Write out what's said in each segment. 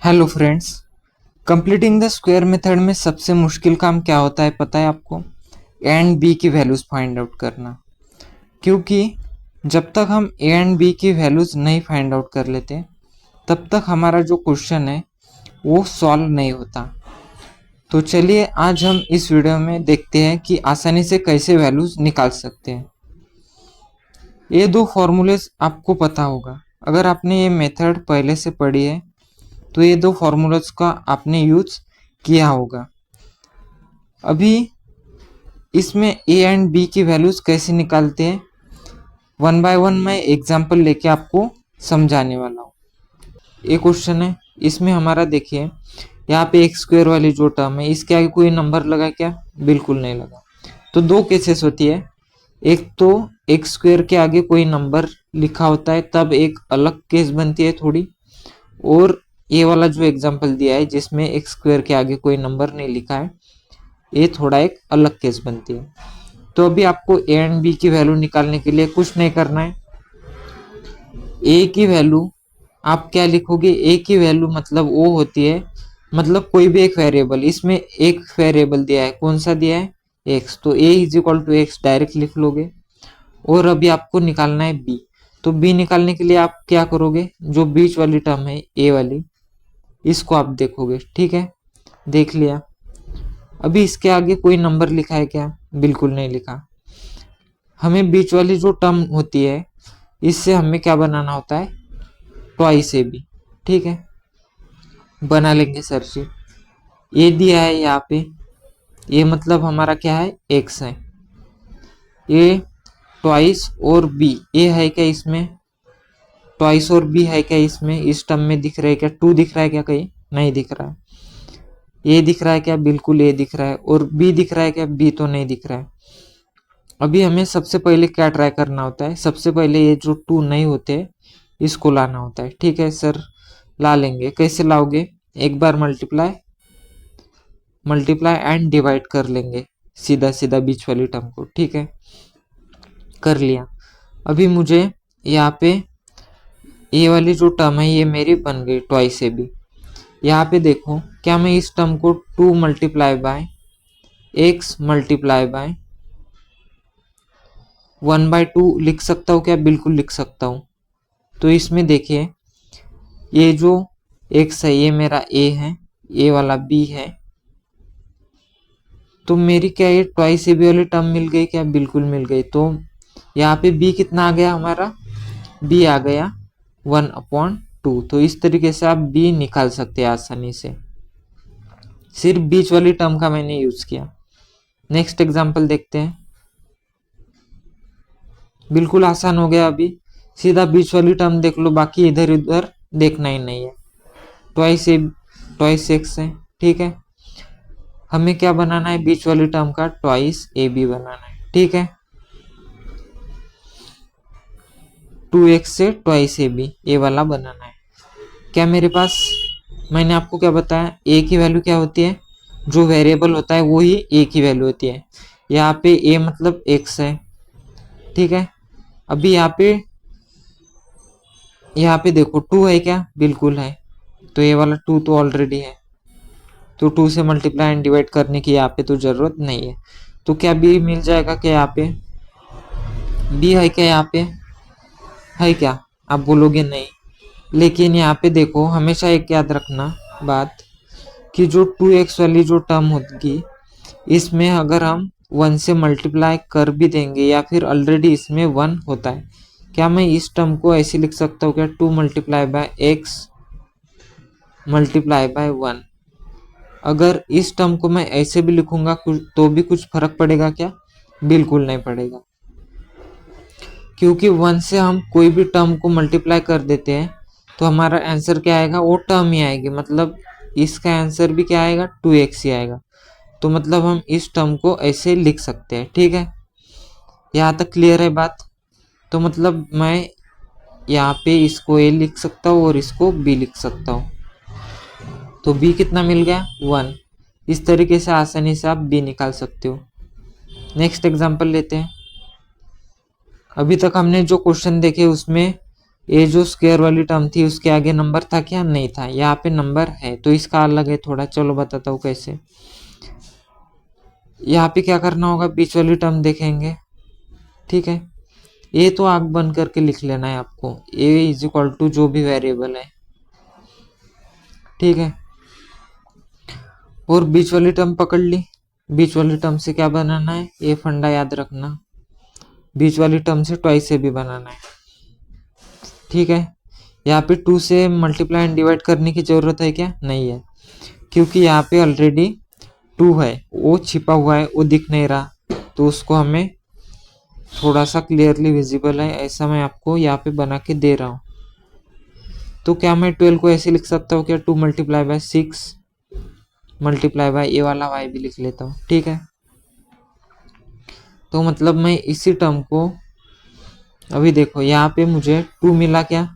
Hello friends. Completing the square method में सबसे मुश्किल काम क्या होता है पता है आपको? ए एंड बी की वैल्यूज फाइंड आउट करना। क्योंकि जब तक हम ए एंड बी की वैल्यूज नहीं फाइंड आउट कर लेते तब तक हमारा जो क्वेश्चन है वो सॉल्व नहीं होता। तो चलिए आज हम इस वीडियो में देखते हैं कि आसानी से कैसे वैल्यूज निकाल सकते हैं। ये दो फॉर्मूलेस आपको पता होगा। अगर आपने ये मेथड पहले से पढ़ी है तो ये दो फॉर्मूलाज का आपने यूज किया होगा। अभी इसमें ए एंड बी की वैल्यूज कैसे निकालते हैं वन बाय वन मैं एग्जांपल लेके आपको समझाने वाला हूँ। ये क्वेश्चन है, इसमें हमारा देखिए यहाँ पे एक्स स्क्वायर वाली जो टर्म है इसके आगे कोई नंबर लगा क्या? बिल्कुल नहीं लगा। तो दो केसेस होती है, एक तो एक्स स्क्वायर के आगे कोई नंबर लिखा होता है तब एक अलग केस बनती है थोड़ी, और ये वाला जो एग्जांपल दिया है जिसमें एक्स स्क्वायर के आगे कोई नंबर नहीं लिखा है ये थोड़ा एक अलग केस बनती है। तो अभी आपको ए एंड बी की वैल्यू निकालने के लिए कुछ नहीं करना है। ए की वैल्यू आप क्या लिखोगे? ए की वैल्यू मतलब वो होती है, मतलब कोई भी एक वेरिएबल, इसमें एक वेरिएबल दिया है, कौन सा दिया है? एक्स, तो a is equal to x direct लिख लोगे। और अभी आपको निकालना है बी। तो बी निकालने के लिए आप क्या करोगे? जो बीच वाली टर्म है ए वाली इसको आप देखोगे, ठीक है? देख लिया। अभी इसके आगे कोई नंबर लिखा है क्या? बिल्कुल नहीं लिखा। हमें बीच वाली जो टर्म होती है इससे हमें क्या बनाना होता है? ट्वाइस ए बी, ठीक है? बना लेंगे सर जी। ये दिया है यहाँ पे, ये मतलब हमारा क्या है? एक्स है। ये ट्वाइस और बी, ये है क्या इसमें? ट्वाइस और बी है क्या इसमें? इस टर्म में दिख रहा है क्या? टू दिख रहा है क्या? कहीं नहीं दिख रहा है। ये दिख रहा है क्या? बिल्कुल ये दिख रहा है। और बी दिख रहा है क्या? बी तो नहीं दिख रहा है। अभी हमें सबसे पहले क्या ट्राई करना होता है? सबसे पहले ये जो टू नहीं होते इसको लाना होता है, ठीक है सर? ला लेंगे। कैसे लाओगे? एक बार मल्टीप्लाई मल्टीप्लाई एंड डिवाइड कर लेंगे सीधा सीधा बीच वाली टर्म को, ठीक है? कर लिया। अभी मुझे यहाँ पे ये वाली जो टर्म है ये मेरी बन गई ट्वाइस ए बी। यहाँ पे देखो, क्या मैं इस टर्म को to multiply by x multiply by one by two लिख सकता हूँ क्या? बिल्कुल लिख सकता हूँ। तो इसमें देखिए ये जो एक्स है ये मेरा ए है, ये वाला बी है। तो मेरी क्या ये ट्वाइस ए बी वाली टर्म मिल गई क्या? बिल्कुल मिल गई। तो यहाँ पे बी कितना आ गया हमारा? बी आ गया 1/2। तो इस तरीके से आप बी निकाल सकते हैं आसानी से। सिर्फ बीच वाली टर्म का मैंने यूज किया। नेक्स्ट एग्जांपल देखते हैं। बिल्कुल आसान हो गया। अभी सीधा बीच वाली टर्म देख लो, बाकी इधर उधर देखना ही नहीं है। ट्वाइस एक्स है, ठीक है? हमें क्या बनाना है? बीच वाली टर्म का ट्वाइस ए बी बनाना है, ठीक है? 2x से ट्वाइस ए बी ये वाला बनाना है। क्या मेरे पास, मैंने आपको क्या बताया, ए की वैल्यू क्या होती है? जो वेरिएबल होता है वो ही ए की वैल्यू होती है। यहाँ पे ए मतलब एक्स है, ठीक है? अभी यहाँ पे देखो टू है क्या? बिल्कुल है। तो ये वाला टू तो ऑलरेडी है, तो टू से मल्टीप्लाई एंड डिवाइड करने की यहाँ पे तो जरूरत नहीं है। तो क्या बी मिल जाएगा क्या? यहाँ पे बी है क्या? यहाँ पे है क्या? आप बोलोगे नहीं, लेकिन यहाँ पे देखो हमेशा एक याद रखना बात कि जो 2x वाली जो टर्म होगी इसमें अगर हम 1 से मल्टीप्लाई कर भी देंगे या फिर ऑलरेडी इसमें 1 होता है, क्या मैं इस टर्म को ऐसे लिख सकता हूँ क्या? 2 multiply by x multiply by 1। अगर इस टर्म को मैं ऐसे भी लिखूंगा तो भी कुछ फर्क पड़ेगा क्या? बिल्कुल नहीं पड़ेगा, क्योंकि 1 से हम कोई भी टर्म को मल्टीप्लाई कर देते हैं तो हमारा आंसर क्या आएगा? वो टर्म ही आएगी। मतलब इसका आंसर भी क्या आएगा? 2x ही आएगा। तो मतलब हम इस टर्म को ऐसे लिख सकते हैं, ठीक है? यहाँ तक क्लियर है बात? तो मतलब मैं यहाँ पे इसको a लिख सकता हूँ और इसको b लिख सकता हूँ। तो b कितना मिल गया? 1। इस तरीके से आसानी से आप b निकाल सकते हो। नेक्स्ट एग्जाम्पल लेते हैं। अभी तक हमने जो क्वेश्चन देखे उसमें ए जो स्क्वायर वाली टर्म थी उसके आगे नंबर था क्या? नहीं था। यहाँ पे नंबर है तो इसका अलग है थोड़ा, चलो बताता हूँ कैसे। यहाँ पे क्या करना होगा, बीच वाली टर्म देखेंगे, ठीक है। ए तो आंख बंद करके लिख लेना है आपको, ए इज इक्वल टू जो भी वेरिएबल है, ठीक है। और बीच वाली टर्म पकड़ ली, बीच वाली टर्म से क्या बनाना है, ये फंडा याद रखना, बीच वाली टर्म से ट्वाइस से भी बनाना है, ठीक है। यहाँ पे 2 से मल्टीप्लाई एंड डिवाइड करने की जरूरत है क्या? नहीं है, क्योंकि यहाँ पे ऑलरेडी 2 है, वो छिपा हुआ है, वो दिख नहीं रहा, तो उसको हमें थोड़ा सा क्लियरली विजिबल है ऐसा मैं आपको यहाँ पे बना के दे रहा हूँ। तो क्या मैं 12 को ऐसे लिख सकता हूँ क्या, 2 मल्टीप्लाई बाय 6 मल्टीप्लाई बाय ये वाला y भी लिख लेता हूँ, ठीक है। तो मतलब मैं इसी टर्म को, अभी देखो यहाँ पे मुझे 2 मिला क्या,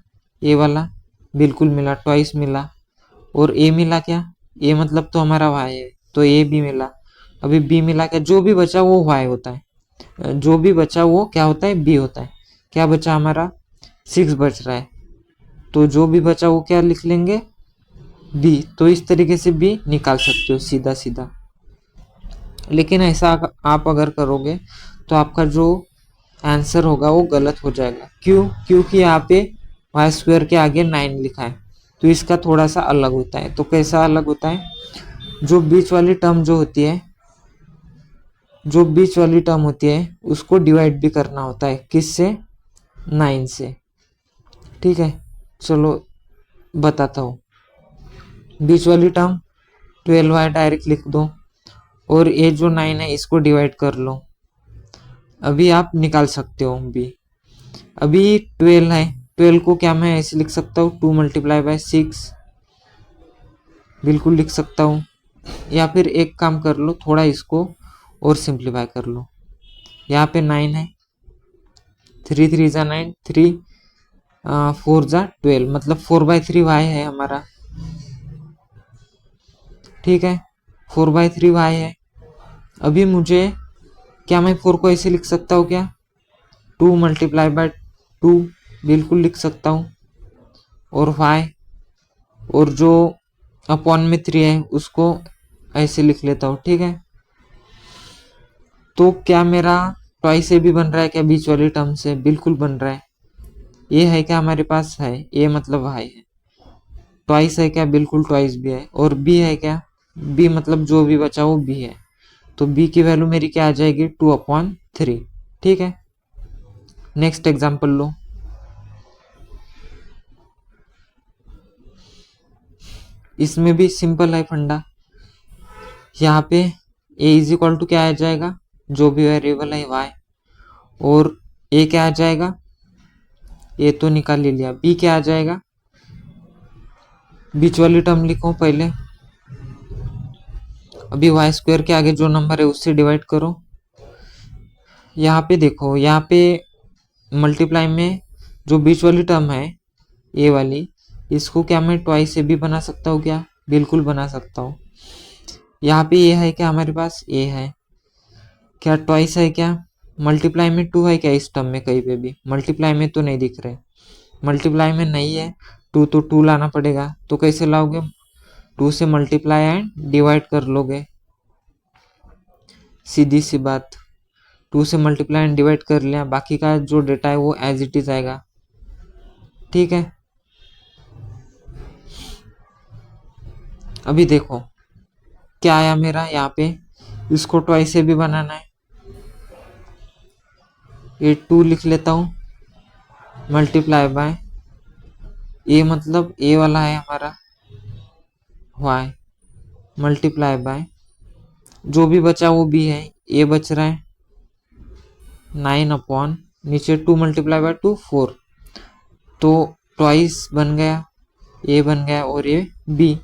ए वाला बिल्कुल मिला, ट्वाइस मिला, और ए मिला क्या, ए मतलब तो हमारा y है तो ए भी मिला। अभी बी मिला क्या, जो भी बचा वो y होता है, जो भी बचा वो क्या होता है, बी होता है। क्या बचा हमारा, 6 बच रहा है, तो जो भी बचा वो क्या लिख लेंगे, बी। तो इस तरीके से बी निकाल सकते हो सीधा सीधा। लेकिन ऐसा आप अगर करोगे तो आपका जो आंसर होगा वो गलत हो जाएगा। क्यों? क्योंकि यहाँ पे वाई स्क्वायर के आगे 9 लिखा है, तो इसका थोड़ा सा अलग होता है। तो कैसा अलग होता है, जो बीच वाली टर्म जो होती है, जो बीच वाली टर्म होती है उसको डिवाइड भी करना होता है, किससे, 9 से, ठीक है। चलो बताता हूँ, बीच वाली टर्म 12y डायरेक्ट लिख दो, और ये जो 9 है इसको डिवाइड कर लो, अभी आप निकाल सकते हो बी। अभी 12 है, 12 को क्या मैं ऐसे लिख सकता हूँ, 2 मल्टीप्लाई बाय 6 बिल्कुल लिख सकता हूँ। या फिर एक काम कर लो, थोड़ा इसको और सिंप्लीफाई कर लो, यहाँ पे 9 है, 3 3 जा 9, 3 4 जा 12, मतलब 4/3 y है हमारा, ठीक है, 4/3 y है। अभी मुझे क्या मैं 4 को ऐसे लिख सकता हूँ क्या, 2 मल्टीप्लाई बाय 2 बिल्कुल लिख सकता हूँ, और y और जो अपॉन में 3 है उसको ऐसे लिख लेता हूँ, ठीक है। तो क्या मेरा ट्वाइस से भी बन रहा है क्या, बीच वाली टर्म से बिल्कुल बन रहा है। ये है क्या हमारे पास है, ये मतलब y है, ट्वाइस है क्या, बिल्कुल ट्वाइस भी है, और b है क्या, b मतलब जो भी बचा वो b है, तो b की वैल्यू मेरी क्या आ जाएगी, 2/3, ठीक है। नेक्स्ट एग्जांपल लो, इसमें भी सिंपल है फंडा। यहाँ पे a इज इक्वल टू क्या आ जाएगा, जो भी वेरिएबल है y, और a क्या आ जाएगा, ये तो निकाल ले लिया, b क्या आ जाएगा, बीच वाली टर्म लिखो पहले, अभी वाई स्क्वायर के आगे जो नंबर है उससे डिवाइड करो। यहाँ पे देखो, यहाँ पे मल्टीप्लाई में जो बीच वाली टर्म है ए वाली, इसको क्या मैं ट्वाइस से भी बना सकता हूँ क्या, बिल्कुल बना सकता हूँ। यहाँ पे ए है क्या हमारे पास, ए है क्या, ट्वाइस है क्या, मल्टीप्लाई में 2 है क्या, इस टर्म में कहीं पे भी मल्टीप्लाई में तो नहीं दिख रहे, मल्टीप्लाई में नहीं है 2, तो 2 लाना पड़ेगा। तो कैसे लाओगे, 2 से मल्टीप्लाई एंड डिवाइड कर लोगे, सीधी सी बात। 2 से मल्टीप्लाई एंड डिवाइड कर लिया, बाकी का जो डेटा है वो एज इट इज आएगा, ठीक है। अभी देखो क्या आया मेरा, यहाँ पे इसको ट्वाइस से भी बनाना है, ये 2 लिख लेता हूँ, मल्टीप्लाई बाय ए मतलब ए वाला है हमारा y, मल्टीप्लाई बाय जो भी बचा वो भी है, ए बच रहा है 9 अपॉन नीचे 2 मल्टीप्लाई बाय 2 4, तो ट्वाइस बन गया, ए बन गया, और ये बी,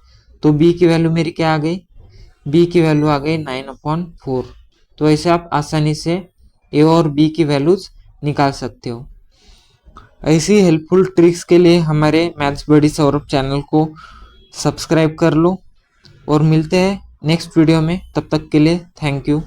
तो बी की वैल्यू मेरी क्या आ गई, बी की वैल्यू आ गई 9/4। तो ऐसे आप आसानी से ए और बी की वैल्यूज निकाल सकते हो। ऐसी हेल्पफुल ट्रिक्स के लिए हमारे मैथ्स बडी सौरभ चैनल को सब्सक्राइब कर लो, और मिलते हैं नेक्स्ट वीडियो में, तब तक के लिए थैंक यू।